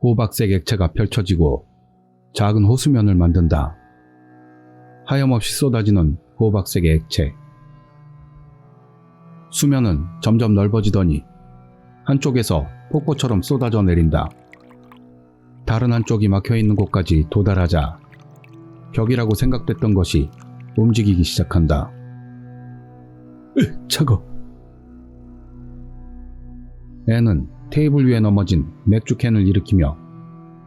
호박색 액체가 펼쳐지고 작은 호수면을 만든다. 하염없이 쏟아지는 호박색의 액체. 수면은 점점 넓어지더니 한쪽에서 폭포처럼 쏟아져 내린다. 다른 한쪽이 막혀있는 곳까지 도달하자 벽이라고 생각됐던 것이 움직이기 시작한다. 차가. 앤은 테이블 위에 넘어진 맥주캔을 일으키며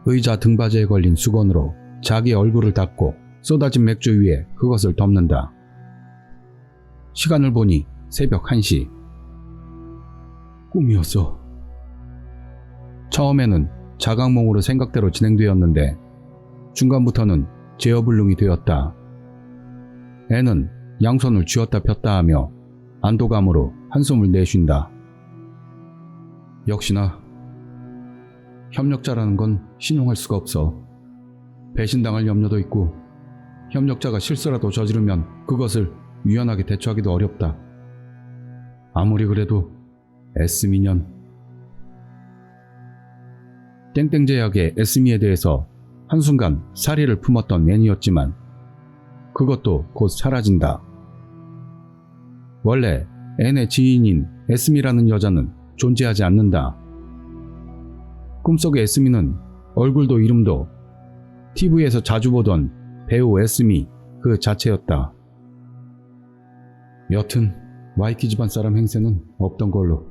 의자 등받이에 걸린 수건으로 자기 얼굴을 닦고 쏟아진 맥주 위에 그것을 덮는다. 시간을 보니 새벽 1시. 꿈이었어. 처음에는 자각몽으로 생각대로 진행되었는데 중간부터는 제어불능이 되었다. 앤은 양손을 쥐었다 폈다 하며 안도감으로 한숨을 내쉰다. 역시나 협력자라는 건 신용할 수가 없어. 배신당할 염려도 있고 협력자가 실수라도 저지르면 그것을 유연하게 대처하기도 어렵다. 아무리 그래도 에스미년. 땡땡제약의 에스미에 대해서 한순간 사리를 품었던 앤이었지만 그것도 곧 사라진다. 원래 앤의 지인인 에스미라는 여자는 존재하지 않는다. 꿈속의 에스미는 얼굴도 이름도 TV에서 자주 보던 배우 에스미 그 자체였다. 여튼 와이키 집안 사람 행세는 없던 걸로.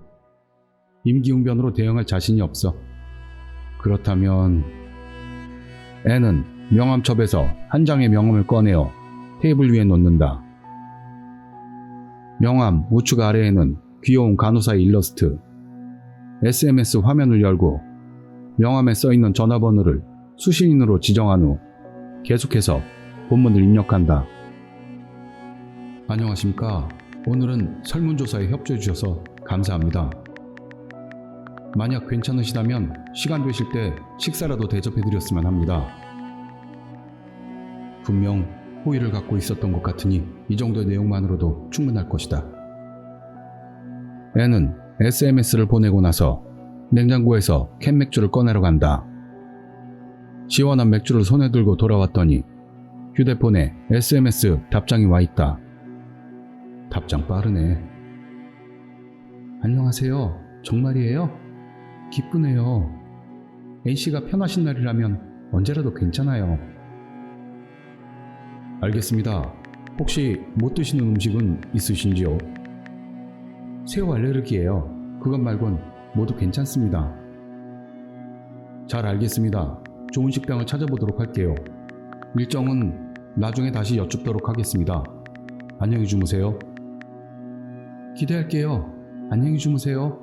임기응변으로 대응할 자신이 없어. 그렇다면 앤은 명함첩에서 한 장의 명함을 꺼내어 테이블 위에 놓는다. 명함 우측 아래에는 귀여운 간호사의 일러스트. SMS 화면을 열고 명함에 써있는 전화번호를 수신인으로 지정한 후 계속해서 본문을 입력한다. 안녕하십니까. 오늘은 설문조사에 협조해 주셔서 감사합니다. 만약 괜찮으시다면 시간 되실 때 식사라도 대접해 드렸으면 합니다. 분명 호의를 갖고 있었던 것 같으니 이 정도의 내용만으로도 충분할 것이다. 앤은 SMS를 보내고 나서 냉장고에서 캔 맥주를 꺼내러 간다. 시원한 맥주를 손에 들고 돌아왔더니 휴대폰에 SMS 답장이 와 있다. 답장 빠르네. 안녕하세요. 정말이에요? 기쁘네요. N씨가 편하신 날이라면 언제라도 괜찮아요. 알겠습니다. 혹시 못 드시는 음식은 있으신지요? 새우 알레르기예요. 그것 말곤 모두 괜찮습니다. 잘 알겠습니다. 좋은 식당을 찾아보도록 할게요. 일정은 나중에 다시 여쭙도록 하겠습니다. 안녕히 주무세요. 기대할게요. 안녕히 주무세요.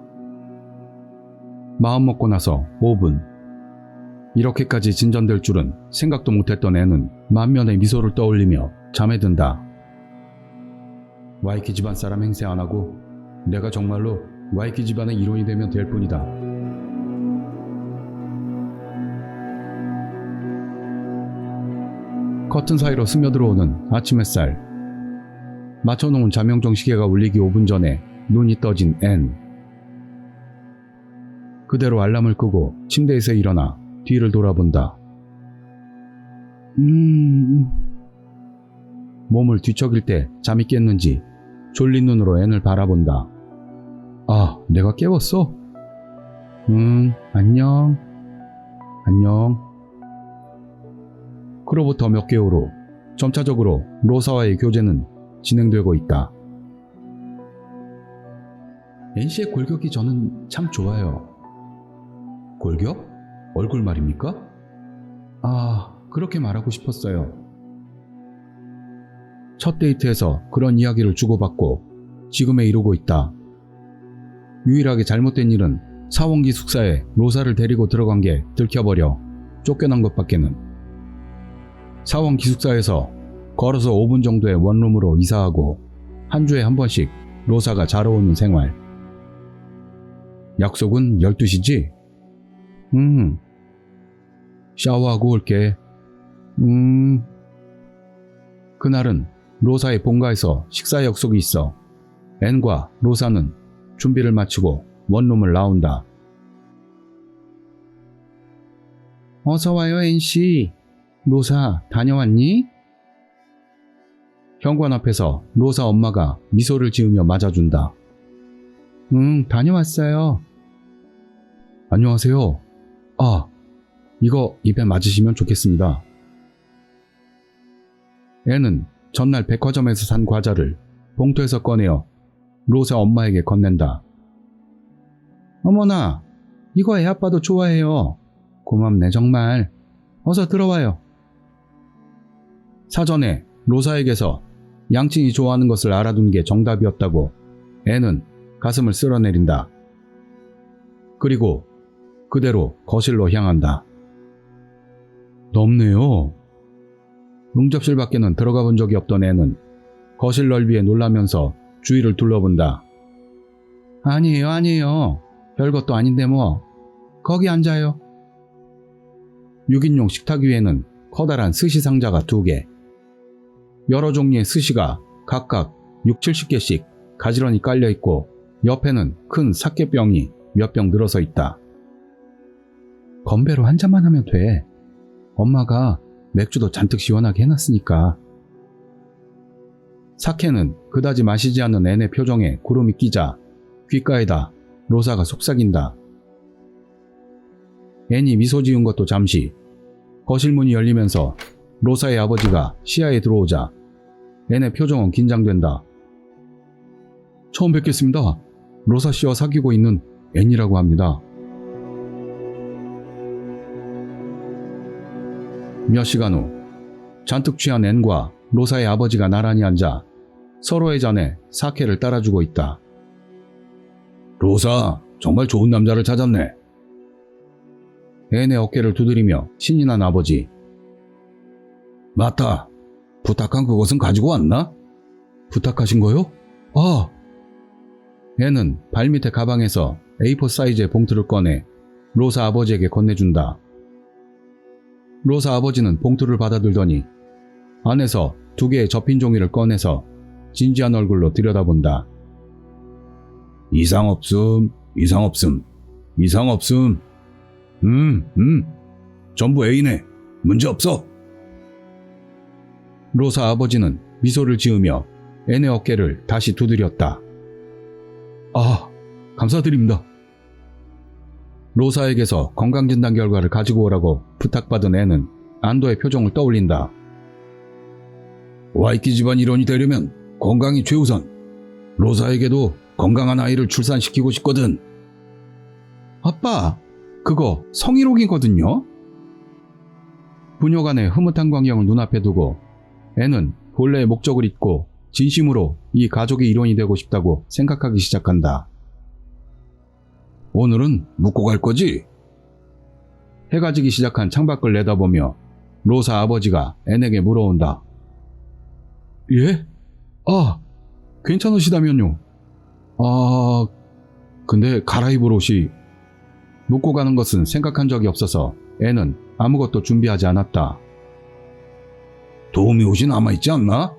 마음 먹고 나서 5분. 이렇게까지 진전될 줄은 생각도 못했던 앤은 만면의 미소를 떠올리며 잠에 든다. 와이키 집안 사람 행세 안 하고 내가 정말로 와이키 집안의 일원이 되면 될 뿐이다. 커튼 사이로 스며들어오는 아침 햇살. 맞춰놓은 자명종 시계가 울리기 5분 전에 눈이 떠진 앤. 그대로 알람을 끄고 침대에서 일어나 뒤를 돌아본다. 몸을 뒤척일 때 잠이 깼는지 졸린 눈으로 앤을 바라본다. 아, 내가 깨웠어? 안녕. 안녕. 그로부터 몇 개월 후 점차적으로 로사와의 교제는 진행되고 있다. 앤씨의 골격이 저는 참 좋아요. 골격? 얼굴 말입니까? 아, 그렇게 말하고 싶었어요. 첫 데이트에서 그런 이야기를 주고받고 지금에 이르고 있다. 유일하게 잘못된 일은 사원 기숙사에 로사를 데리고 들어간 게 들켜버려 쫓겨난 것밖에는. 사원 기숙사에서 걸어서 5분 정도의 원룸으로 이사하고 한 주에 한 번씩 로사가 자러 오는 생활. 약속은 12시지? 샤워하고 올게. 그날은 로사의 본가에서 식사 약속이 있어 앤과 로사는 준비를 마치고 원룸을 나온다. 어서 와요, 앤씨. 로사, 다녀왔니? 현관 앞에서 로사 엄마가 미소를 지으며 맞아준다. 응, 다녀왔어요. 안녕하세요. 아, 이거 입에 맞으시면 좋겠습니다. 애는 전날 백화점에서 산 과자를 봉투에서 꺼내어 로사 엄마에게 건넨다. 어머나, 이거 애 아빠도 좋아해요. 고맙네, 정말. 어서 들어와요. 사전에 로사에게서 양친이 좋아하는 것을 알아둔 게 정답이었다고 애는 가슴을 쓸어내린다. 그리고 그대로 거실로 향한다. 넓네요. 응접실 밖에는 들어가 본 적이 없던 애는 거실 넓이에 놀라면서 주위를 둘러본다. 아니에요. 별것도 아닌데 뭐. 거기 앉아요. 6인용 식탁 위에는 커다란 스시 상자가 2개. 여러 종류의 스시가 각각 6, 70개씩 가지런히 깔려있고 옆에는 큰 사케병이 몇 병 늘어서 있다. 건배로 한 잔만 하면 돼. 엄마가 맥주도 잔뜩 시원하게 해놨으니까. 사케는 그다지 마시지 않는 애네 표정에 구름이 끼자 귓가에다 로사가 속삭인다. 애니 미소 지은 것도 잠시 거실 문이 열리면서 로사의 아버지가 시야에 들어오자 애네 표정은 긴장된다. 처음 뵙겠습니다. 로사 씨와 사귀고 있는 애니라고 합니다. 몇 시간 후 잔뜩 취한 앤과 로사의 아버지가 나란히 앉아 서로의 잔에 사케를 따라주고 있다. 로사, 정말 좋은 남자를 찾았네. 앤의 어깨를 두드리며 신이 난 아버지. 맞다. 부탁한 그것은 가지고 왔나? 부탁하신 거요? 아! 앤은 발밑에 가방에서 A4 사이즈의 봉투를 꺼내 로사 아버지에게 건네준다. 로사 아버지는 봉투를 받아들더니 안에서 2개의 접힌 종이를 꺼내서 진지한 얼굴로 들여다본다. 이상 없음. 전부 A네. 문제 없어. 로사 아버지는 미소를 지으며 앤의 어깨를 다시 두드렸다. 아, 감사드립니다. 로사에게서 건강진단 결과를 가지고 오라고 부탁받은 앤은 안도의 표정을 떠올린다. 와이키 집안 일원이 되려면 건강이 최우선. 로사에게도 건강한 아이를 출산시키고 싶거든. 아빠, 그거 성희롱이거든요? 부녀간의 흐뭇한 광경을 눈앞에 두고 앤은 본래의 목적을 잊고 진심으로 이 가족의 일원이 되고 싶다고 생각하기 시작한다. 오늘은 묵고 갈 거지? 해가 지기 시작한 창밖을 내다보며 로사 아버지가 앤에게 물어온다. 예? 아, 괜찮으시다면요. 아, 근데 갈아입을 옷이... 묵고 가는 것은 생각한 적이 없어서 앤은 아무것도 준비하지 않았다. 도우미 옷이 남아있지 않나?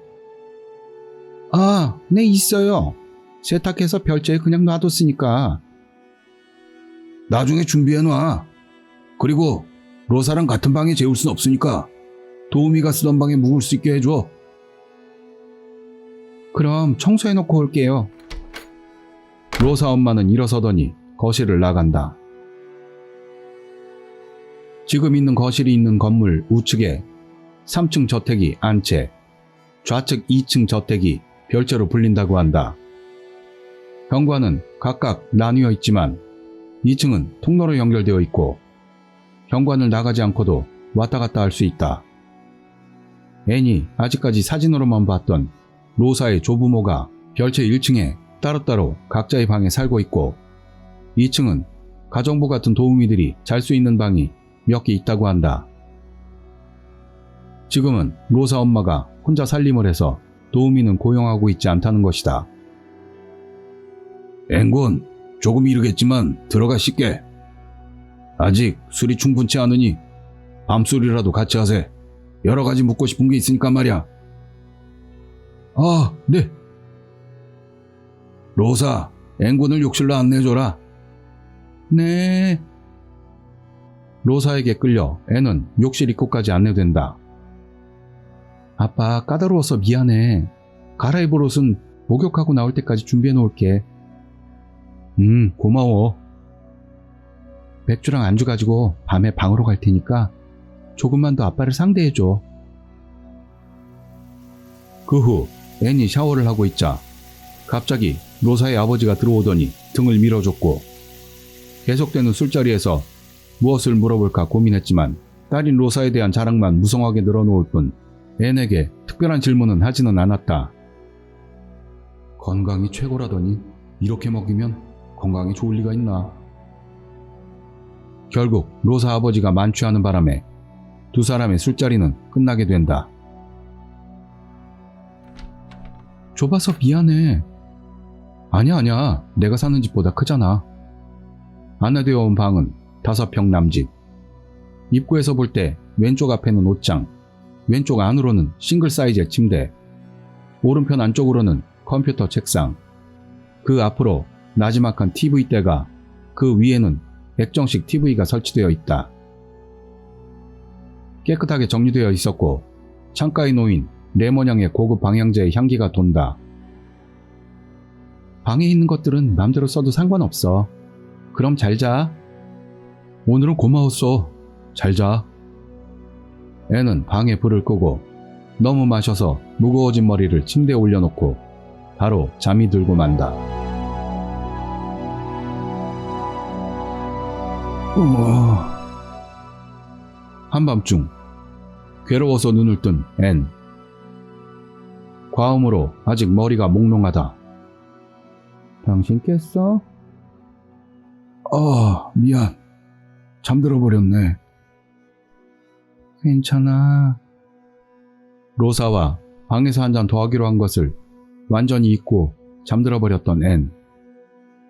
아, 네, 있어요. 세탁해서 별채에 그냥 놔뒀으니까. 나중에 준비해놔. 그리고 로사랑 같은 방에 재울 순 없으니까 도우미가 쓰던 방에 묵을 수 있게 해줘. 그럼 청소해놓고 올게요. 로사 엄마는 일어서더니 거실을 나간다. 지금 있는 거실이 있는 건물 우측에 3층 저택이 한 채, 좌측 2층 저택이 별채로 불린다고 한다. 현관은 각각 나뉘어 있지만 2층은 통로로 연결되어 있고 현관을 나가지 않고도 왔다 갔다 할 수 있다. 앤이 아직까지 사진으로만 봤던 로사의 조부모가 별채 1층에 따로따로 각자의 방에 살고 있고 2층은 가정부 같은 도우미들이 잘 수 있는 방이 몇 개 있다고 한다. 지금은 로사 엄마가 혼자 살림을 해서 도우미는 고용하고 있지 않다는 것이다. 앵군, 조금 이르겠지만 들어가 씻게. 아직 술이 충분치 않으니 밤술이라도 같이 하세. 여러 가지 묻고 싶은 게 있으니까 말이야. 아, 네. 로사, 앵군을 욕실로 안내해줘라. 네. 로사에게 끌려 앤은 욕실 입구까지 안내된다. 아빠, 까다로워서 미안해. 갈아입을 옷은 목욕하고 나올 때까지 준비해 놓을게. 고마워. 맥주랑 안주 가지고 밤에 방으로 갈 테니까 조금만 더 아빠를 상대해줘. 그 후 앤이 샤워를 하고 있자 갑자기 로사의 아버지가 들어오더니 등을 밀어줬고, 계속되는 술자리에서 무엇을 물어볼까 고민했지만 딸인 로사에 대한 자랑만 무성하게 늘어놓을 뿐 앤에게 특별한 질문은 하지는 않았다. 건강이 최고라더니 이렇게 먹이면 건강에 좋을 리가 있나. 결국 로사 아버지가 만취하는 바람에 두 사람의 술자리는 끝나게 된다. 좁아서 미안해. 아니야. 내가 사는 집보다 크잖아. 안내되어 온 방은 5평 남집. 입구에서 볼 때 왼쪽 앞에는 옷장, 왼쪽 안으로는 싱글 사이즈의 침대, 오른편 안쪽으로는 컴퓨터 책상, 그 앞으로 나지막한 TV대가, 그 위에는 액정식 TV가 설치되어 있다. 깨끗하게 정리되어 있었고 창가에 놓인 레몬향의 고급 방향제의 향기가 돈다. 방에 있는 것들은 맘대로 써도 상관없어. 그럼 잘 자. 오늘은 고마웠어. 잘 자. 앤은 방에 불을 끄고 너무 마셔서 무거워진 머리를 침대에 올려놓고 바로 잠이 들고 만다. 한밤중 괴로워서 눈을 뜬 앤. 과음으로 아직 머리가 몽롱하다. 당신 깼어? 미안. 잠들어 버렸네. 괜찮아. 로사와 방에서 한 잔 더 하기로 한 것을 완전히 잊고 잠들어 버렸던 앤.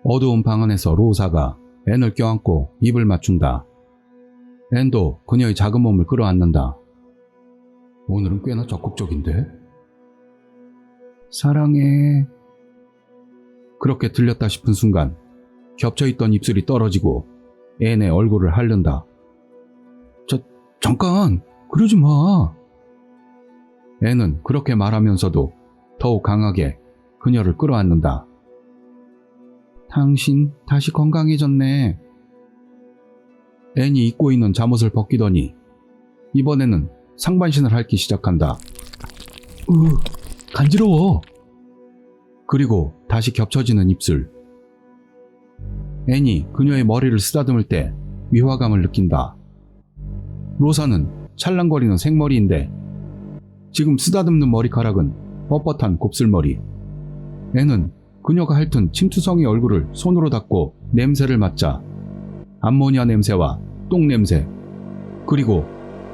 어두운 방 안에서 로사가 앤을 껴안고 입을 맞춘다. 앤도 그녀의 작은 몸을 끌어안는다. 오늘은 꽤나 적극적인데? 사랑해. 그렇게 들렸다 싶은 순간 겹쳐있던 입술이 떨어지고 앤의 얼굴을 핥는다. 잠깐! 그러지 마! 앤은 그렇게 말하면서도 더욱 강하게 그녀를 끌어안는다. 당신 다시 건강해졌네. 앤이 입고 있는 잠옷을 벗기더니 이번에는 상반신을 핥기 시작한다. 간지러워. 그리고 다시 겹쳐지는 입술. 앤이 그녀의 머리를 쓰다듬을 때 위화감을 느낀다. 로사는 찰랑거리는 생머리인데 지금 쓰다듬는 머리카락은 뻣뻣한 곱슬머리. 앤은 그녀가 핥은 침투성이 얼굴을 손으로 닦고 냄새를 맡자 암모니아 냄새와 똥 냄새, 그리고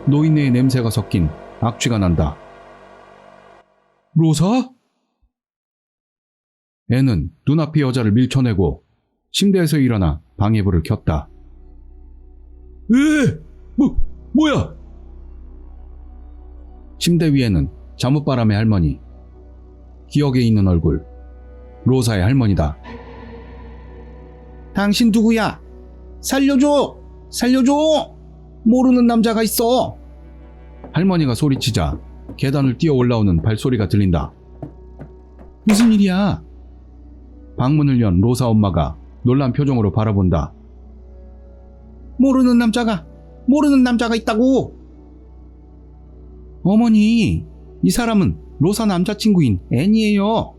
노인네의 냄새가 섞인 악취가 난다. 로사? 앤은 눈앞의 여자를 밀쳐내고 침대에서 일어나 방에 불을 켰다. 뭐야? 침대 위에는 잠옷바람의 할머니, 기억에 있는 얼굴, 로사의 할머니다. 당신 누구야? 살려줘! 모르는 남자가 있어! 할머니가 소리치자 계단을 뛰어 올라오는 발소리가 들린다. 무슨 일이야? 방문을 연 로사 엄마가 놀란 표정으로 바라본다. 모르는 남자가 있다고! 어머니, 이 사람은 로사 남자친구인 앤이에요.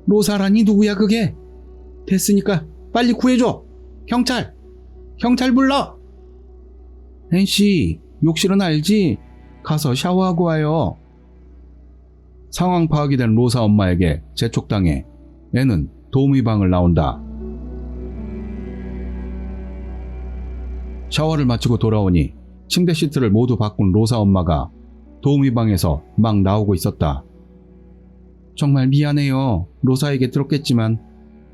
로사라니 누구야 그게? 됐으니까 빨리 구해줘. 경찰 불러. 앤씨, 욕실은 알지? 가서 샤워하고 와요. 상황 파악이 된 로사 엄마에게 재촉당해 앤은 도우미 방을 나온다. 샤워를 마치고 돌아오니 침대 시트를 모두 바꾼 로사 엄마가 도우미 방에서 막 나오고 있었다. 정말 미안해요. 로사에게 들었겠지만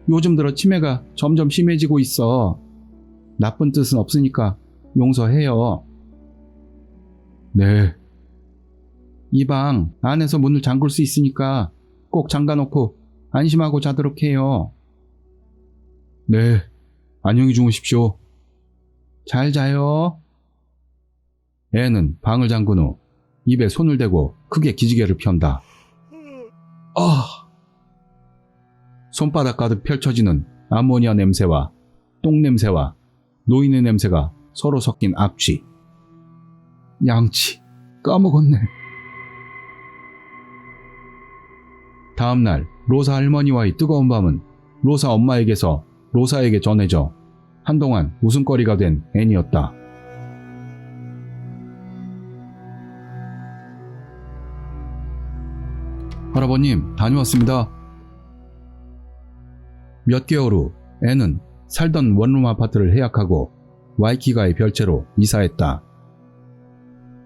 요즘 들어 치매가 점점 심해지고 있어. 나쁜 뜻은 없으니까 용서해요. 네. 이 방 안에서 문을 잠글 수 있으니까 꼭 잠가놓고 안심하고 자도록 해요. 네. 안녕히 주무십시오. 잘 자요. 앤은 방을 잠근 후 입에 손을 대고 크게 기지개를 편다. 손바닥 가득 펼쳐지는 아모니아 냄새와 똥 냄새와 노인의 냄새가 서로 섞인 악취. 양치, 까먹었네. 다음날 로사 할머니와의 뜨거운 밤은 로사 엄마에게서 로사에게 전해져 한동안 웃음거리가 된 앤이었다. 할아버님, 다녀왔습니다. 몇 개월 후 앤은 살던 원룸 아파트를 해약하고 와이키가의 별채로 이사했다.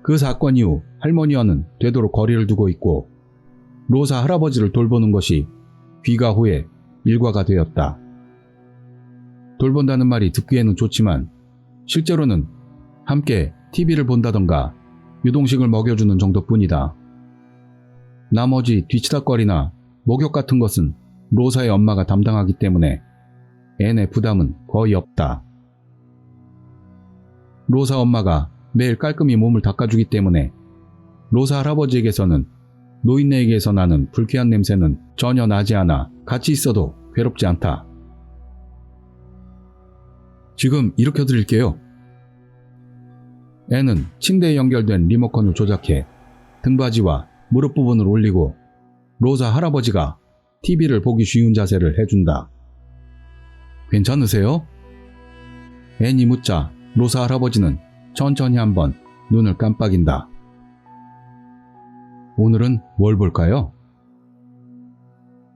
그 사건 이후 할머니와는 되도록 거리를 두고 있고 로사 할아버지를 돌보는 것이 귀가 후에 일과가 되었다. 돌본다는 말이 듣기에는 좋지만 실제로는 함께 TV를 본다던가 유동식을 먹여주는 정도뿐이다. 나머지 뒤치다거리나 목욕 같은 것은 로사의 엄마가 담당하기 때문에 앤의 부담은 거의 없다. 로사 엄마가 매일 깔끔히 몸을 닦아주기 때문에 로사 할아버지에게서는 노인네에게서 나는 불쾌한 냄새는 전혀 나지 않아 같이 있어도 괴롭지 않다. 지금 일으켜 드릴게요. 앤은 침대에 연결된 리모컨을 조작해 등받이와 무릎 부분을 올리고 로사 할아버지가 TV를 보기 쉬운 자세를 해준다. 괜찮으세요? 앤이 묻자 로사 할아버지는 천천히 한번 눈을 깜빡인다. 오늘은 뭘 볼까요?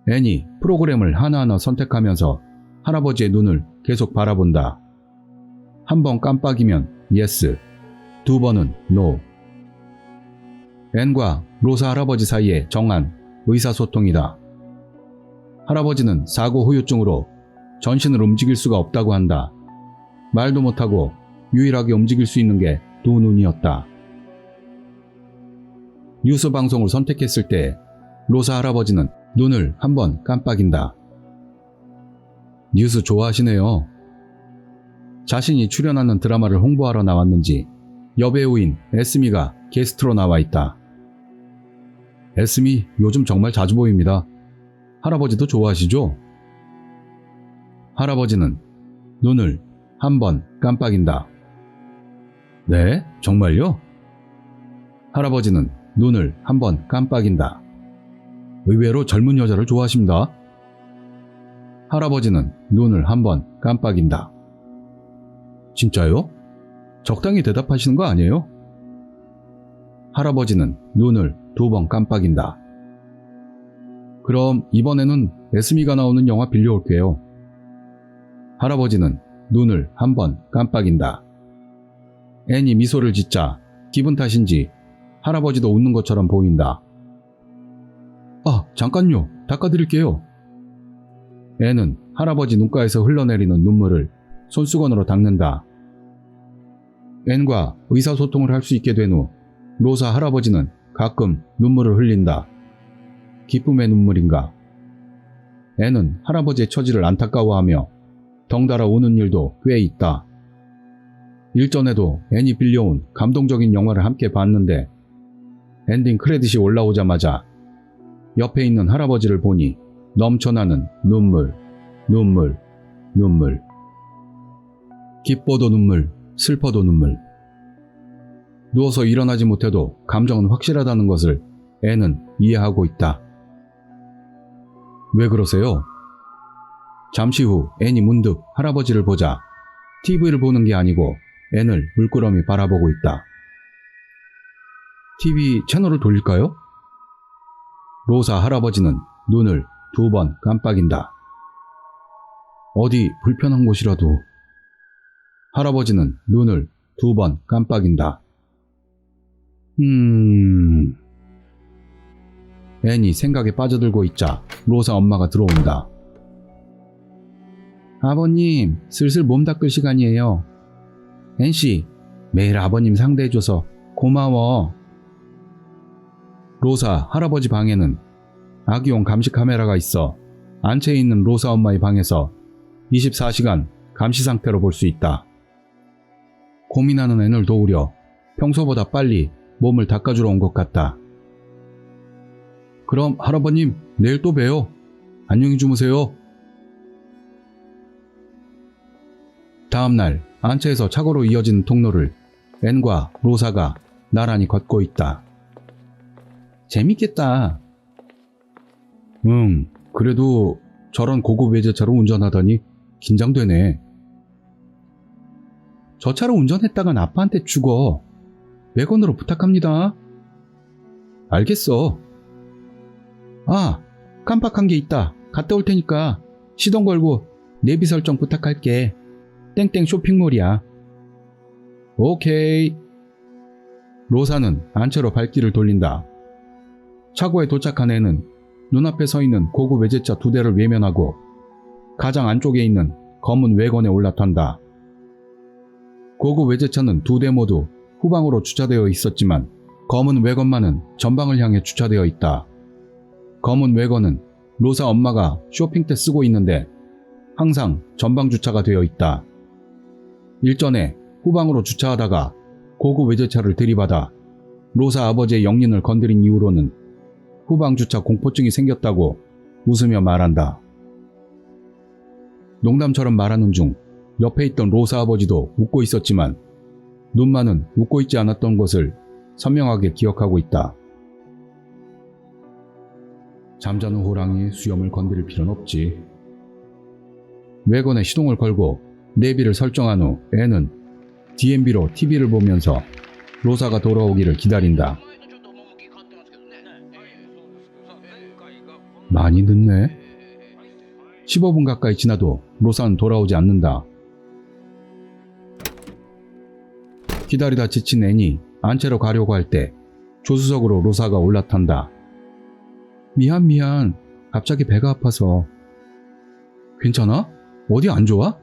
앤이 프로그램을 하나하나 선택하면서 할아버지의 눈을 계속 바라본다. 한 번 깜빡이면 예스, 두 번은 노. 앤과 로사 할아버지 사이에 정한 의사소통이다. 할아버지는 사고 후유증으로 전신을 움직일 수가 없다고 한다. 말도 못하고 유일하게 움직일 수 있는 게 두 눈이었다. 뉴스 방송을 선택했을 때 로사 할아버지는 눈을 한번 깜빡인다. 뉴스 좋아하시네요. 자신이 출연하는 드라마를 홍보하러 나왔는지 여배우인 에스미가 게스트로 나와 있다. 에스미 요즘 정말 자주 보입니다. 할아버지도 좋아하시죠? 할아버지는 눈을 한번 깜빡인다. 네? 정말요? 할아버지는 눈을 한번 깜빡인다. 의외로 젊은 여자를 좋아하십니다. 할아버지는 눈을 한번 깜빡인다. 진짜요? 적당히 대답하시는 거 아니에요? 할아버지는 눈을 두 번 깜빡인다. 그럼 이번에는 에스미가 나오는 영화 빌려올게요. 할아버지는 눈을 한번 깜빡인다. 앤이 미소를 짓자 기분 탓인지 할아버지도 웃는 것처럼 보인다. 아, 잠깐요. 닦아드릴게요. 앤은 할아버지 눈가에서 흘러내리는 눈물을 손수건으로 닦는다. 앤과 의사소통을 할 수 있게 된 후 로사 할아버지는 가끔 눈물을 흘린다. 기쁨의 눈물인가? 앤은 할아버지의 처지를 안타까워하며 덩달아 우는 일도 꽤 있다. 일전에도 앤이 빌려온 감동적인 영화를 함께 봤는데 엔딩 크레딧이 올라오자마자 옆에 있는 할아버지를 보니 넘쳐나는 눈물. 기뻐도 눈물, 슬퍼도 눈물. 누워서 일어나지 못해도 감정은 확실하다는 것을 앤은 이해하고 있다. 왜 그러세요? 잠시 후 앤이 문득 할아버지를 보자 TV를 보는 게 아니고 앤을 물끄러미 바라보고 있다. TV 채널을 돌릴까요? 로사 할아버지는 눈을 두 번 깜빡인다. 어디 불편한 곳이라도. 할아버지는 눈을 두 번 깜빡인다. 앤이 생각에 빠져들고 있자 로사 엄마가 들어온다. 아버님, 슬슬 몸 닦을 시간이에요. 앤씨, 매일 아버님 상대해줘서 고마워. 로사 할아버지 방에는 아기용 감시 카메라가 있어 안채에 있는 로사 엄마의 방에서 24시간 감시 상태로 볼 수 있다. 고민하는 앤을 도우려 평소보다 빨리 몸을 닦아주러 온 것 같다. 그럼 할아버님, 내일 또 봬요. 안녕히 주무세요. 다음날 안채에서 차고로 이어진 통로를 앤과 로사가 나란히 걷고 있다. 재밌겠다. 그래도 저런 고급 외제차로 운전하다니 긴장되네. 저 차로 운전했다간 아빠한테 죽어. 외건으로 부탁합니다. 알겠어. 아, 깜빡한 게 있다. 갔다 올 테니까 시동 걸고 내비 설정 부탁할게. 땡땡 쇼핑몰이야. 오케이. 로사는 안채로 발길을 돌린다. 차고에 도착한 애는 눈앞에 서 있는 고급 외제차 2대를 외면하고 가장 안쪽에 있는 검은 외건에 올라탄다. 고급 외제차는 2대 모두 후방으로 주차되어 있었지만 검은 외건만은 전방을 향해 주차되어 있다. 검은 외건은 로사 엄마가 쇼핑 때 쓰고 있는데 항상 전방 주차가 되어 있다. 일전에 후방으로 주차하다가 고급 외제차를 들이받아 로사 아버지의 영린을 건드린 이후로는 후방 주차 공포증이 생겼다고 웃으며 말한다. 농담처럼 말하는 중 옆에 있던 로사 아버지도 웃고 있었지만 눈만은 웃고 있지 않았던 것을 선명하게 기억하고 있다. 잠자는 호랑이의 수염을 건드릴 필요는 없지. 외건에 시동을 걸고 내비를 설정한 후 앤은 DMB로 TV를 보면서 로사가 돌아오기를 기다린다. 많이 늦네. 15분 가까이 지나도 로사는 돌아오지 않는다. 기다리다 지친 앤이 안채로 가려고 할 때 조수석으로 로사가 올라탄다. 미안. 갑자기 배가 아파서. 괜찮아? 어디 안 좋아?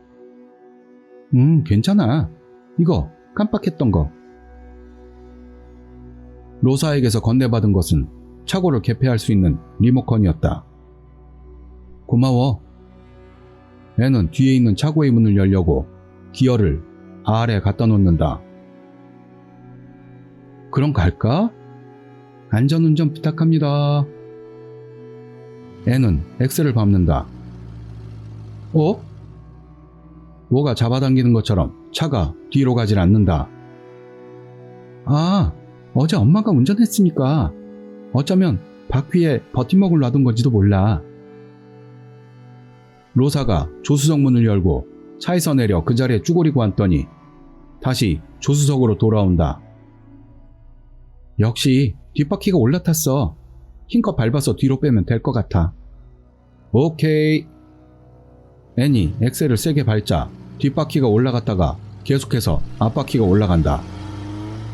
괜찮아. 이거 깜빡했던 거. 로사에게서 건네받은 것은 차고를 개폐할 수 있는 리모컨이었다. 고마워. 앤은 뒤에 있는 차고의 문을 열려고 기어를 아래 갖다 놓는다. 그럼 갈까? 안전운전 부탁합니다. 앤은 엑셀을 밟는다. 뭐가 잡아당기는 것처럼 차가 뒤로 가질 않는다. 아, 어제 엄마가 운전했으니까 어쩌면 바퀴에 버팀목을 놔둔 건지도 몰라. 로사가 조수석 문을 열고 차에서 내려 그 자리에 쭈그리고 앉더니 다시 조수석으로 돌아온다. 역시 뒷바퀴가 올라탔어. 힘껏 밟아서 뒤로 빼면 될 것 같아. 오케이. 앤이 엑셀을 세게 밟자 뒷바퀴가 올라갔다가 계속해서 앞바퀴가 올라간다.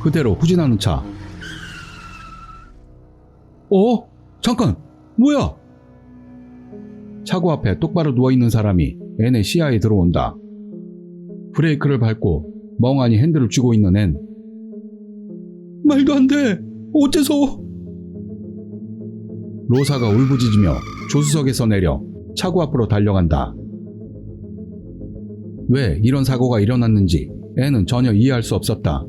그대로 후진하는 차. 잠깐! 뭐야? 차고 앞에 똑바로 누워있는 사람이 앤의 시야에 들어온다. 브레이크를 밟고 멍하니 핸들을 쥐고 있는 앤. 말도 안 돼! 어째서? 로사가 울부짖으며 조수석에서 내려 차고 앞으로 달려간다. 왜 이런 사고가 일어났는지 앤은 전혀 이해할 수 없었다.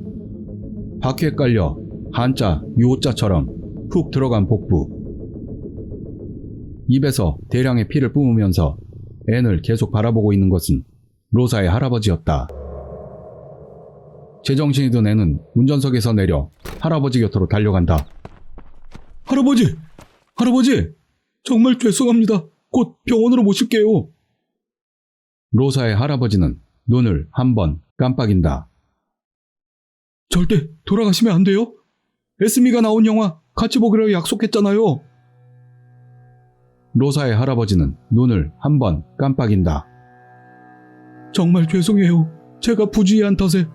바퀴에 깔려 한자, 유호자처럼 푹 들어간 복부. 입에서 대량의 피를 뿜으면서 앤을 계속 바라보고 있는 것은 로사의 할아버지였다. 제정신이 든 앤은 운전석에서 내려 할아버지 곁으로 달려간다. 할아버지! 정말 죄송합니다. 곧 병원으로 모실게요. 로사의 할아버지는 눈을 한 번 깜빡인다. 절대 돌아가시면 안 돼요? 에스미가 나온 영화 같이 보기로 약속했잖아요. 로사의 할아버지는 눈을 한 번 깜빡인다. 정말 죄송해요. 제가 부주의한 탓에.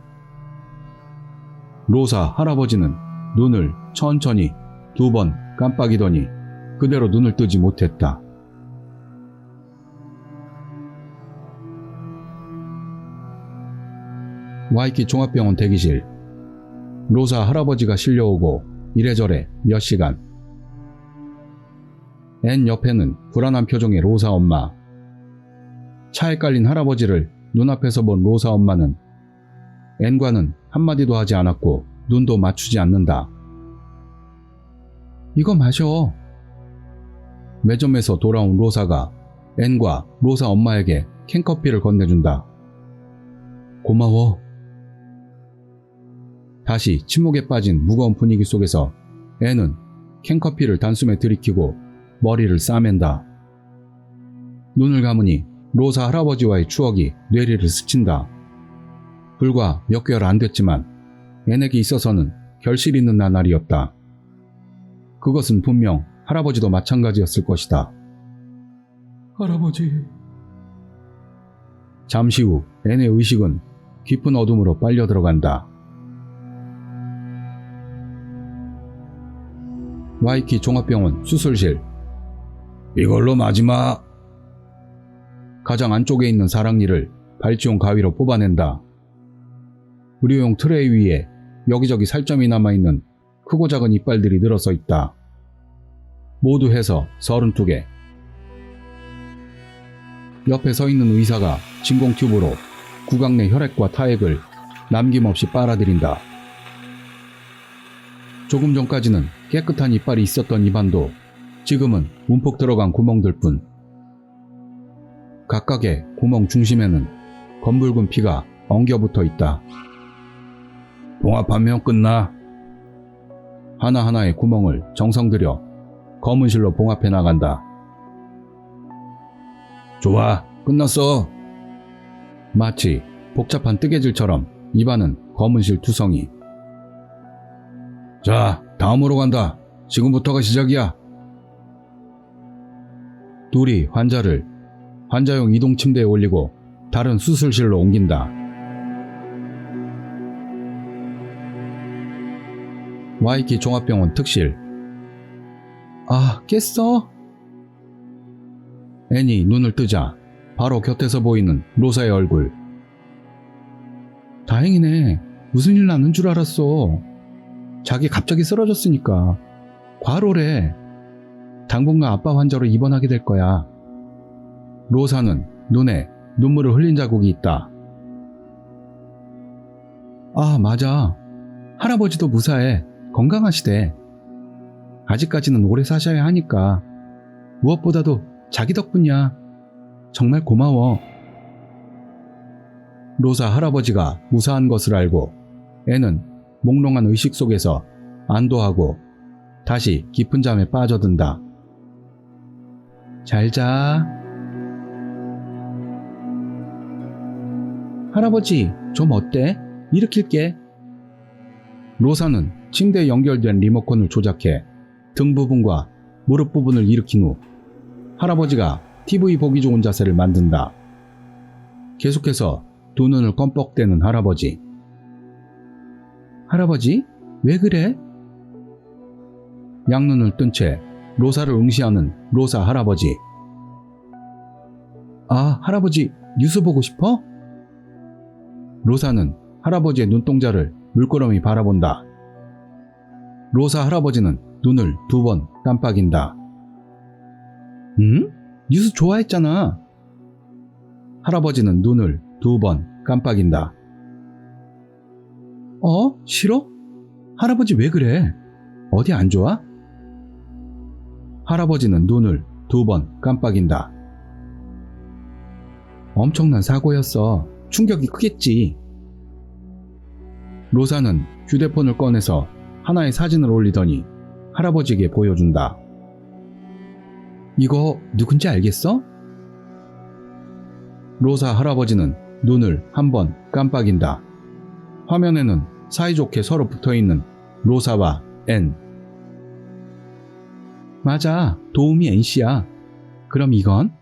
로사 할아버지는 눈을 천천히 2번 깜빡이더니 그대로 눈을 뜨지 못했다. 와이키 종합병원 대기실. 로사 할아버지가 실려오고 이래저래 몇 시간. 앤 옆에는 불안한 표정의 로사 엄마. 차에 깔린 할아버지를 눈앞에서 본 로사 엄마는 N과는 한마디도 하지 않았고 눈도 맞추지 않는다. 이거 마셔. 매점에서 돌아온 로사가 N과 로사 엄마에게 캔커피를 건네준다. 고마워. 다시 침묵에 빠진 무거운 분위기 속에서 N은 캔커피를 단숨에 들이키고 머리를 싸맨다. 눈을 감으니 로사 할아버지와의 추억이 뇌리를 스친다. 불과 몇 개월 안 됐지만 N에게 있어서는 결실 있는 나날이었다. 그것은 분명 할아버지도 마찬가지였을 것이다. 할아버지. 잠시 후 N의 의식은 깊은 어둠으로 빨려 들어간다. 와이키 종합병원 수술실. 이걸로 마지막. 가장 안쪽에 있는 사랑니를 발찌용 가위로 뽑아낸다. 의료용 트레이 위에 여기저기 살점이 남아있는 크고 작은 이빨들이 늘어서 있다. 모두 해서 32개. 옆에 서 있는 의사가 진공 튜브로 구강 내 혈액과 타액을 남김없이 빨아들인다. 조금 전까지는 깨끗한 이빨이 있었던 입안도 지금은 움푹 들어간 구멍들 뿐. 각각의 구멍 중심에는 검붉은 피가 엉겨붙어 있다. 봉합하면 끝나. 하나하나의 구멍을 정성 들여 검은실로 봉합해 나간다. 좋아, 끝났어. 마치 복잡한 뜨개질처럼 입안은 검은실 투성이. 자, 다음으로 간다. 지금부터가 시작이야. 둘이 환자를 환자용 이동 침대에 올리고 다른 수술실로 옮긴다. 와이키 종합병원 특실. 아, 깼어? 앤이 눈을 뜨자 바로 곁에서 보이는 로사의 얼굴. 다행이네. 무슨 일 나는 줄 알았어. 자기 갑자기 쓰러졌으니까. 과로래. 당분간 아빠 환자로 입원하게 될 거야. 로사는 눈에 눈물을 흘린 자국이 있다. 아, 맞아. 할아버지도 무사해. 건강하시대. 아직까지는 오래 사셔야 하니까. 무엇보다도 자기 덕분이야. 정말 고마워. 로사 할아버지가 무사한 것을 알고 애는 몽롱한 의식 속에서 안도하고 다시 깊은 잠에 빠져든다. 잘 자. 할아버지, 좀 어때? 일으킬게. 로사는 침대에 연결된 리모컨을 조작해 등 부분과 무릎 부분을 일으킨 후 할아버지가 TV 보기 좋은 자세를 만든다. 계속해서 두 눈을 껌뻑대는 할아버지. 할아버지? 왜 그래? 양눈을 뜬 채 로사를 응시하는 로사 할아버지. 아, 할아버지 뉴스 보고 싶어? 로사는 할아버지의 눈동자를 물끄러미 바라본다. 로사 할아버지는 눈을 2번 깜빡인다. 응? 뉴스 좋아했잖아. 할아버지는 눈을 2번 깜빡인다. 싫어? 할아버지 왜 그래? 어디 안 좋아? 할아버지는 눈을 2번 깜빡인다. 엄청난 사고였어. 충격이 크겠지. 로사는 휴대폰을 꺼내서 하나의 사진을 올리더니 할아버지에게 보여준다. 이거 누군지 알겠어? 로사 할아버지는 눈을 한번 깜빡인다. 화면에는 사이좋게 서로 붙어있는 로사와 N. 맞아, 도우미 NC야. 그럼 이건?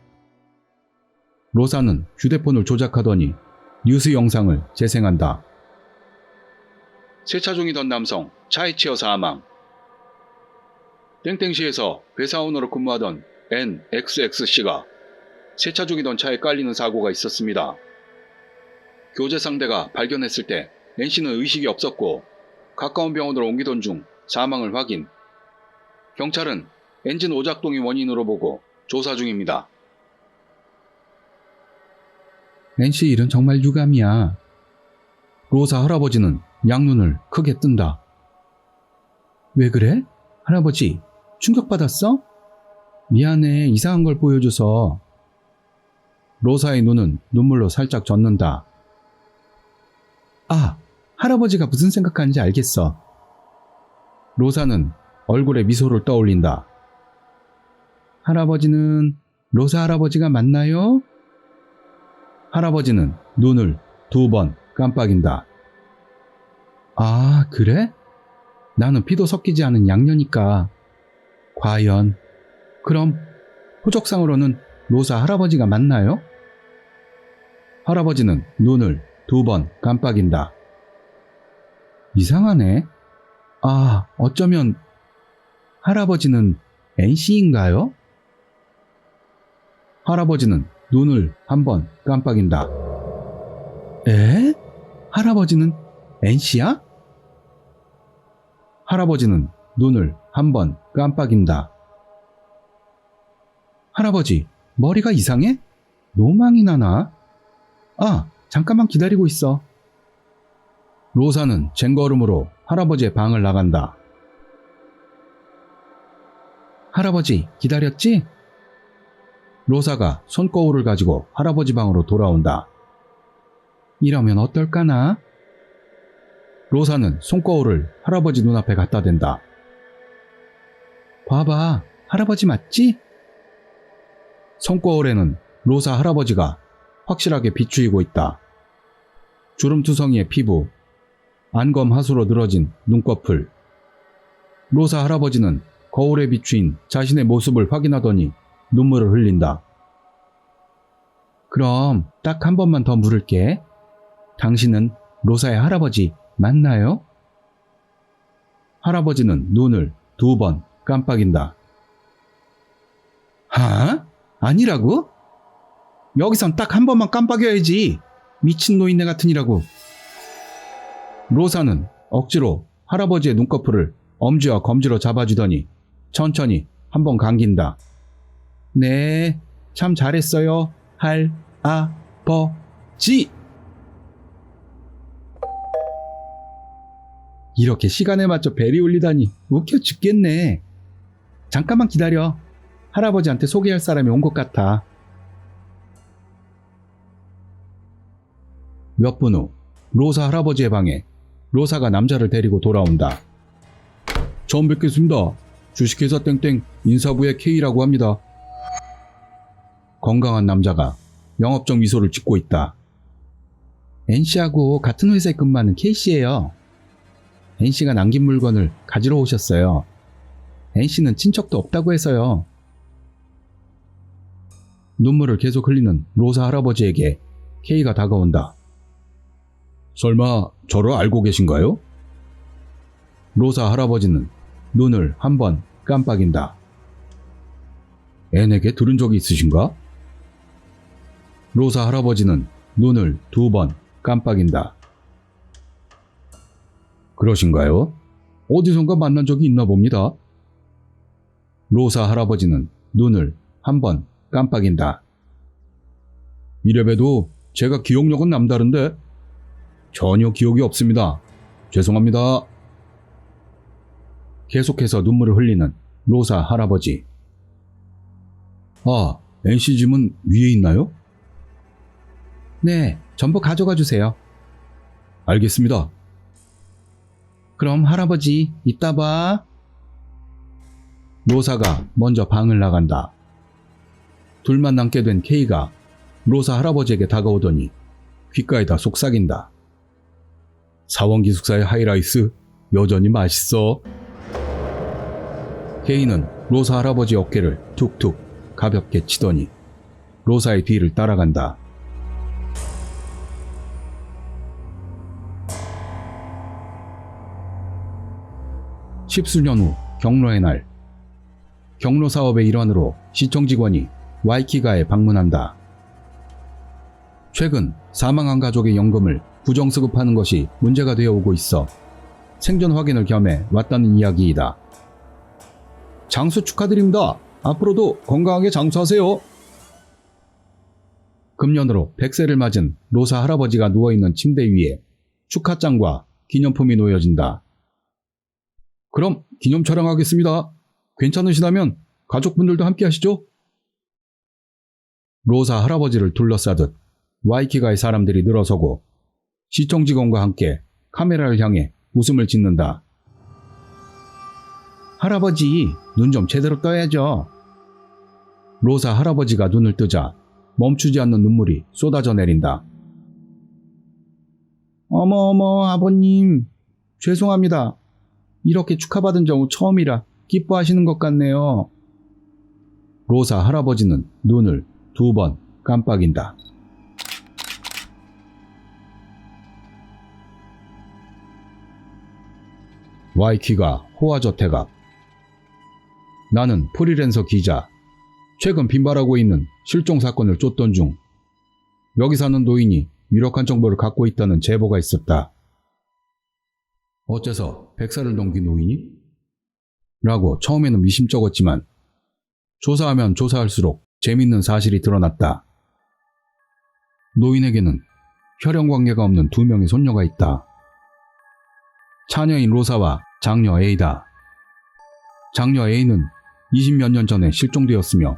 로사는 휴대폰을 조작하더니 뉴스 영상을 재생한다. 세차 중이던 남성 차에 치여 사망. 땡땡시에서 회사원으로 근무하던 NXX씨가 세차 중이던 차에 깔리는 사고가 있었습니다. 교제 상대가 발견했을 때 N씨는 의식이 없었고 가까운 병원으로 옮기던 중 사망을 확인. 경찰은 엔진 오작동이 원인으로 보고 조사 중입니다. N씨 일은 정말 유감이야. 로사 할아버지는 양눈을 크게 뜬다. 왜 그래? 할아버지, 충격받았어? 미안해, 이상한 걸 보여줘서. 로사의 눈은 눈물로 살짝 젖는다. 아, 할아버지가 무슨 생각하는지 알겠어. 로사는 얼굴에 미소를 떠올린다. 할아버지는 로사 할아버지가 맞나요? 할아버지는 눈을 2번 깜빡인다. 아, 그래? 나는 피도 섞이지 않은 양녀니까. 과연, 그럼 호적상으로는 로사 할아버지가 맞나요? 할아버지는 눈을 2번 깜빡인다. 이상하네. 아, 어쩌면 할아버지는 NC인가요? 할아버지는 눈을 1번 깜빡인다. 에? 할아버지는 NC야? 할아버지는 눈을 1번 깜빡인다. 할아버지, 머리가 이상해? 노망이 나나? 아, 잠깐만 기다리고 있어. 로사는 쟁걸음으로 할아버지의 방을 나간다. 할아버지, 기다렸지? 로사가 손거울을 가지고 할아버지 방으로 돌아온다. 이러면 어떨까나? 로사는 손거울을 할아버지 눈앞에 갖다 댄다. 봐봐, 할아버지 맞지? 손거울에는 로사 할아버지가 확실하게 비추이고 있다. 주름투성이의 피부, 안검하수로 늘어진 눈꺼풀. 로사 할아버지는 거울에 비추인 자신의 모습을 확인하더니 눈물을 흘린다. 그럼 딱 한 번만 더 물을게. 당신은 로사의 할아버지 맞나요? 할아버지는 눈을 2번 깜빡인다. 하? 아니라고? 여기선 딱 한 번만 깜빡여야지. 미친 노인네 같으니라고. 로사는 억지로 할아버지의 눈꺼풀을 엄지와 검지로 잡아주더니 천천히 한 번 감긴다. 네, 참 잘했어요. 할아버지. 이렇게 시간에 맞춰 벨이 울리다니 웃겨 죽겠네. 잠깐만 기다려. 할아버지한테 소개할 사람이 온 것 같아. 몇 분 후 로사 할아버지의 방에 로사가 남자를 데리고 돌아온다. 처음 뵙겠습니다. 주식회사 땡땡 인사부의 K라고 합니다. 건강한 남자가 영업적 미소를 짓고 있다. NC하고 같은 회사에 근무하는 K씨예요. NC가 남긴 물건을 가지러 오셨어요. NC는 친척도 없다고 해서요. 눈물을 계속 흘리는 로사 할아버지에게 K가 다가온다. 설마 저를 알고 계신가요? 로사 할아버지는 눈을 1번 깜빡인다. 앤에게 들은 적이 있으신가? 로사 할아버지는 눈을 2번 깜빡인다. 그러신가요? 어디선가 만난 적이 있나 봅니다. 로사 할아버지는 눈을 1번 깜빡인다. 이래봬도 제가 기억력은 남다른데 전혀 기억이 없습니다. 죄송합니다. 계속해서 눈물을 흘리는 로사 할아버지. 아, NC짐은 위에 있나요? 네, 전부 가져가 주세요. 알겠습니다. 그럼 할아버지, 이따 봐. 로사가 먼저 방을 나간다. 둘만 남게 된 K가 로사 할아버지에게 다가오더니 귓가에다 속삭인다. 사원기숙사의 하이라이스 여전히 맛있어. K는 로사 할아버지 어깨를 툭툭 가볍게 치더니 로사의 뒤를 따라간다. 십수년 후 경로의 날. 경로 사업의 일환으로 시청 직원이 와이키가에 방문한다. 최근 사망한 가족의 연금을 부정수급하는 것이 문제가 되어 오고 있어 생존 확인을 겸해 왔다는 이야기이다. 장수 축하드립니다. 앞으로도 건강하게 장수하세요. 금년으로 100세를 맞은 로사 할아버지가 누워있는 침대 위에 축하장과 기념품이 놓여진다. 그럼 기념 촬영하겠습니다. 괜찮으시다면 가족분들도 함께 하시죠? 로사 할아버지를 둘러싸듯 와이키가의 사람들이 늘어서고 시청 직원과 함께 카메라를 향해 웃음을 짓는다. 할아버지, 눈 좀 제대로 떠야죠. 로사 할아버지가 눈을 뜨자 멈추지 않는 눈물이 쏟아져 내린다. 어머, 아버님. 죄송합니다. 이렇게 축하받은 경우 처음이라 기뻐하시는 것 같네요. 로사 할아버지는 눈을 2번 깜빡인다. 와이키가 호화저택 앞. 나는 프리랜서 기자. 최근 빈발하고 있는 실종 사건을 쫓던 중 여기 사는 노인이 유력한 정보를 갖고 있다는 제보가 있었다. 어째서 100살을 넘긴 노인이? 라고 처음에는 미심쩍었지만 조사하면 조사할수록 재밌는 사실이 드러났다. 노인에게는 혈연관계가 없는 2명의 손녀가 있다. 차녀인 로사와 장녀 A다. 장녀 A는 20몇 년 전에 실종되었으며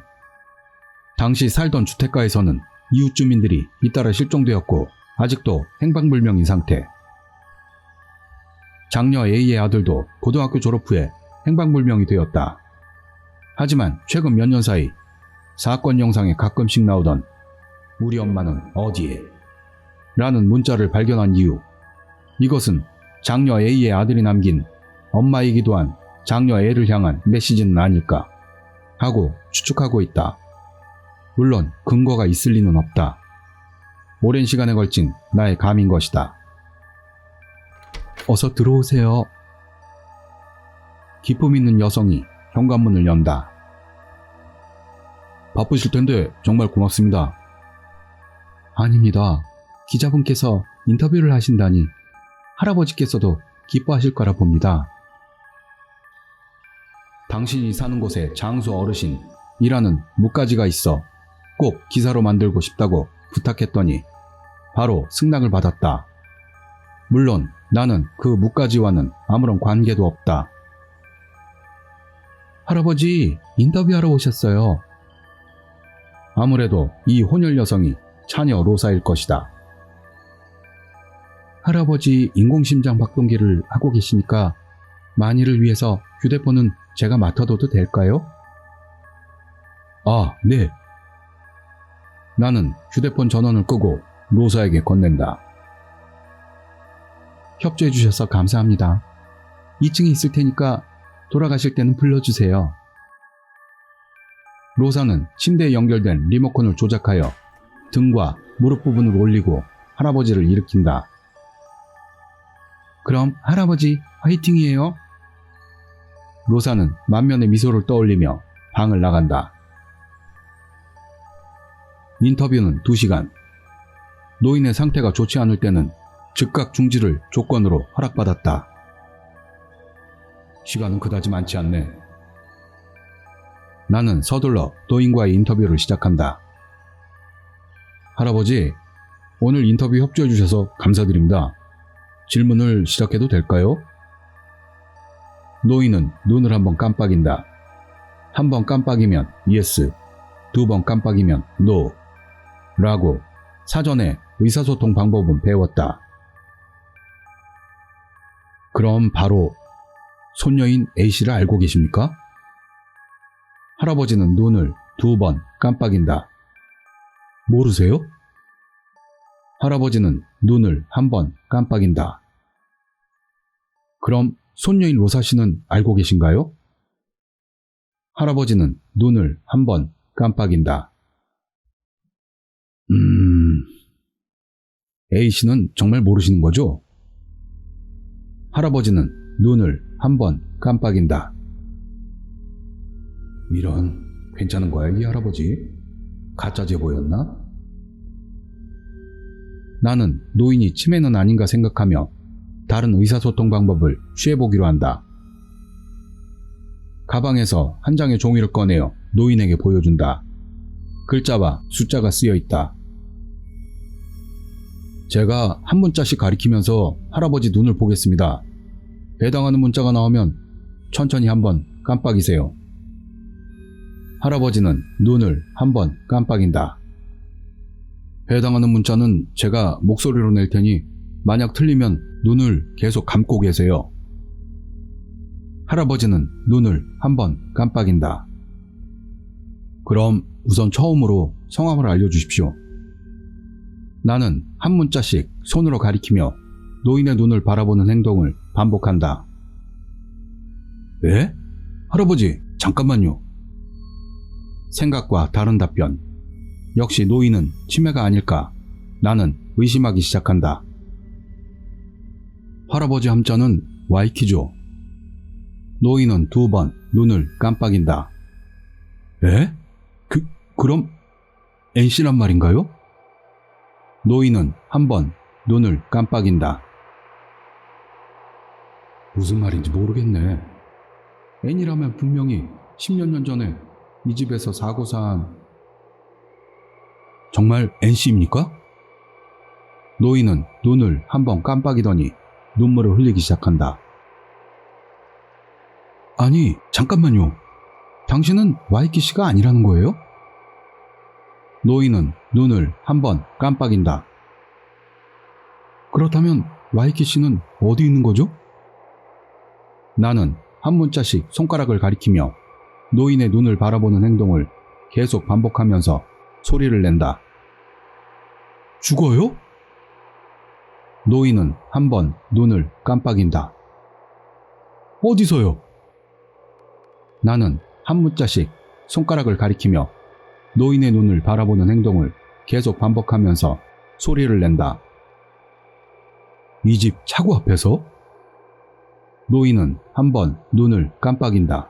당시 살던 주택가에서는 이웃 주민들이 잇따라 실종되었고 아직도 행방불명인 상태. 장녀 A의 아들도 고등학교 졸업 후에 행방불명이 되었다. 하지만 최근 몇 년 사이 사건 영상에 가끔씩 나오던 "우리 엄마는 어디에?" 라는 문자를 발견한 이후 이것은 장녀 A의 아들이 남긴 엄마이기도 한 장녀 A를 향한 메시지는 아닐까 하고 추측하고 있다. 물론 근거가 있을 리는 없다. 오랜 시간에 걸친 나의 감인 것이다. 어서 들어오세요. 기품 있는 여성이 현관문을 연다. 바쁘실 텐데 정말 고맙습니다. 아닙니다. 기자분께서 인터뷰를 하신다니 할아버지께서도 기뻐하실 거라 봅니다. 당신이 사는 곳에 장수 어르신이라는 묵가지가 있어 꼭 기사로 만들고 싶다고 부탁했더니 바로 승낙을 받았다. 물론 나는 그 묵가지와는 아무런 관계도 없다. 할아버지, 인터뷰하러 오셨어요. 아무래도 이 혼혈 여성이 차녀 로사일 것이다. 할아버지 인공심장 박동기를 하고 계시니까 만일을 위해서 휴대폰은 제가 맡아둬도 될까요? 아, 네. 나는 휴대폰 전원을 끄고 로사에게 건넨다. 협조해 주셔서 감사합니다. 2층에 있을 테니까 돌아가실 때는 불러주세요. 로사는 침대에 연결된 리모컨을 조작하여 등과 무릎 부분을 올리고 할아버지를 일으킨다. 그럼 할아버지 화이팅이에요. 로사는 만면의 미소를 떠올리며 방을 나간다. 인터뷰는 2시간. 노인의 상태가 좋지 않을 때는 즉각 중지를 조건으로 허락받았다. 시간은 그다지 많지 않네. 나는 서둘러 노인과의 인터뷰를 시작한다. 할아버지, 오늘 인터뷰 협조해 주셔서 감사드립니다. 질문을 시작해도 될까요? 노인은 눈을 한번 깜빡인다. 한 번 깜빡이면 yes, 2번 깜빡이면 no 라고 사전에 의사소통 방법은 배웠다. 그럼 바로 손녀인 A씨를 알고 계십니까? 할아버지는 눈을 2번 깜빡인다. 모르세요? 할아버지는 눈을 1번 깜빡인다. 그럼 손녀인 로사씨는 알고 계신가요? 할아버지는 눈을 1번 깜빡인다. A씨는 정말 모르시는 거죠? 할아버지는 눈을 1번 깜빡인다. 이런, 괜찮은 거야 이 할아버지? 가짜 제보였나? 나는 노인이 치매는 아닌가 생각하며 다른 의사소통 방법을 취해보기로 한다. 가방에서 한 장의 종이를 꺼내어 노인에게 보여준다. 글자와 숫자가 쓰여 있다. 제가 한 문자씩 가리키면서 할아버지 눈을 보겠습니다. 해당하는 문자가 나오면 천천히 한번 깜빡이세요. 할아버지는 눈을 한번 깜빡인다. 해당하는 문자는 제가 목소리로 낼 테니 만약 틀리면 눈을 계속 감고 계세요. 할아버지는 눈을 한번 깜빡인다. 그럼 우선 처음으로 성함을 알려주십시오. 나는 한 문자씩 손으로 가리키며 노인의 눈을 바라보는 행동을 반복한다. 네? 할아버지, 잠깐만요. 생각과 다른 답변. 역시 노인은 치매가 아닐까? 나는 의심하기 시작한다. 할아버지 함자는 Y키죠. 노인은 2번 눈을 깜빡인다. 에? 그럼 NC란 말인가요? 노인은 한 번 눈을 깜빡인다. 무슨 말인지 모르겠네. N이라면 분명히 10몇 년 전에 이 집에서 사고 산... 정말 NC입니까? 노인은 눈을 한번 깜빡이더니 눈물을 흘리기 시작한다. 아니, 잠깐만요. 당신은 와이키 씨가 아니라는 거예요? 노인은 눈을 한번 깜빡인다. 그렇다면 와이키 씨는 어디 있는 거죠? 나는 한 문자씩 손가락을 가리키며 노인의 눈을 바라보는 행동을 계속 반복하면서 소리를 낸다. 죽어요? 노인은 한 번 눈을 깜빡인다. 어디서요? 나는 한 문자씩 손가락을 가리키며 노인의 눈을 바라보는 행동을 계속 반복하면서 소리를 낸다. 이 집 차고 앞에서? 노인은 한 번 눈을 깜빡인다.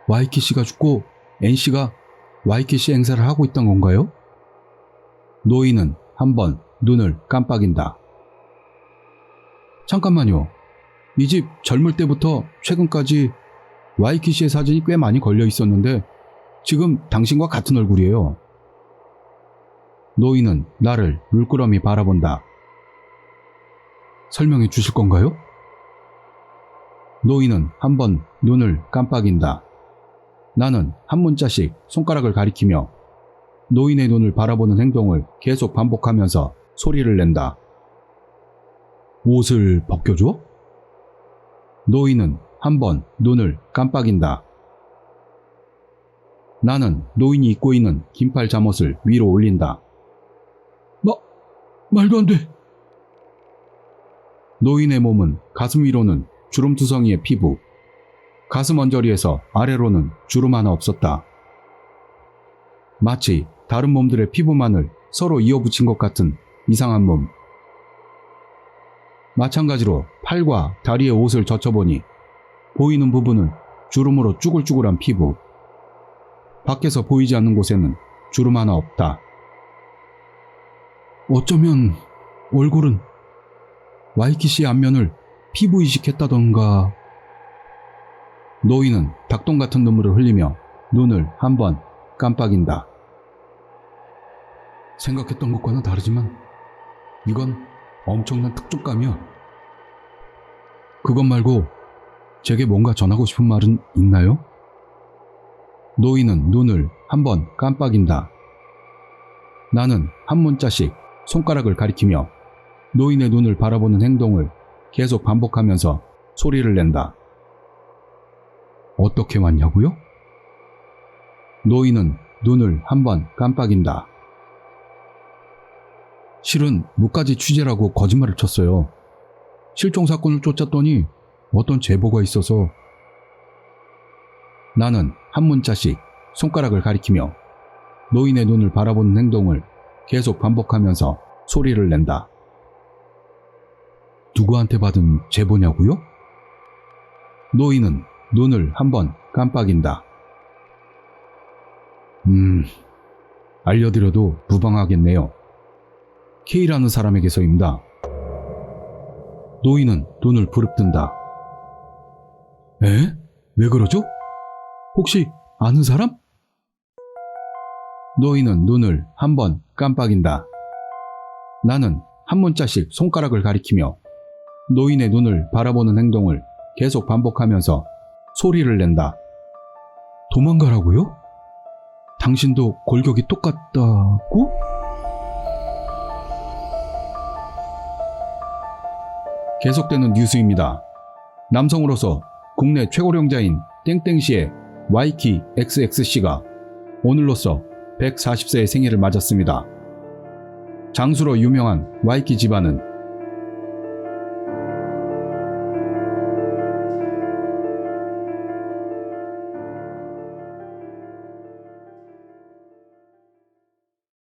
와이키 씨가 죽고 NC가 와이키 씨 행사를 하고 있던 건가요? 노인은 한 번 눈을 깜빡인다. 잠깐만요. 이 집 젊을 때부터 최근까지 와이키 씨의 사진이 꽤 많이 걸려 있었는데 지금 당신과 같은 얼굴이에요. 노인은 나를 물끄러미 바라본다. 설명해 주실 건가요? 노인은 한 번 눈을 깜빡인다. 나는 한 문자씩 손가락을 가리키며 노인의 눈을 바라보는 행동을 계속 반복하면서 소리를 낸다. 옷을 벗겨줘? 노인은 한 번 눈을 깜빡인다. 나는 노인이 입고 있는 긴팔 잠옷을 위로 올린다. 말도 안 돼. 노인의 몸은 가슴 위로는 주름투성이의 피부, 가슴 언저리에서 아래로는 주름 하나 없었다. 마치 다른 몸들의 피부만을 서로 이어붙인 것 같은 이상한 몸. 마찬가지로 팔과 다리에 옷을 젖혀보니 보이는 부분은 주름으로 쭈글쭈글한 피부. 밖에서 보이지 않는 곳에는 주름 하나 없다. 어쩌면 얼굴은 와이키 씨의 안면을 피부 이식했다던가. 노인은 닭똥 같은 눈물을 흘리며 눈을 한 번 깜빡인다. 생각했던 것과는 다르지만 이건 엄청난 특종감이야. 그것 말고 제게 뭔가 전하고 싶은 말은 있나요? 노인은 눈을 한 번 깜빡인다. 나는 한 문자씩 손가락을 가리키며 노인의 눈을 바라보는 행동을 계속 반복하면서 소리를 낸다. 어떻게 왔냐고요? 노인은 눈을 한 번 깜빡인다. 실은 뭇가지 취재라고 거짓말을 쳤어요. 실종 사건을 쫓았더니 어떤 제보가 있어서. 나는 한 문자씩 손가락을 가리키며 노인의 눈을 바라보는 행동을 계속 반복하면서 소리를 낸다. 누구한테 받은 제보냐고요? 노인은 눈을 한 번 깜빡인다. 알려드려도 무방하겠네요. K라는 사람에게서입니다. 노인은 눈을 부릅뜬다. 에? 왜 그러죠? 혹시 아는 사람? 노인은 눈을 한 번 깜빡인다. 나는 한 문자씩 손가락을 가리키며 노인의 눈을 바라보는 행동을 계속 반복하면서 소리를 낸다. 도망가라고요? 당신도 골격이 똑같다고? 계속되는 뉴스입니다. 남성으로서 국내 최고령자인 땡땡씨의 와이키 XX씨가 오늘로써 140세의 생일을 맞았습니다. 장수로 유명한 와이키 집안은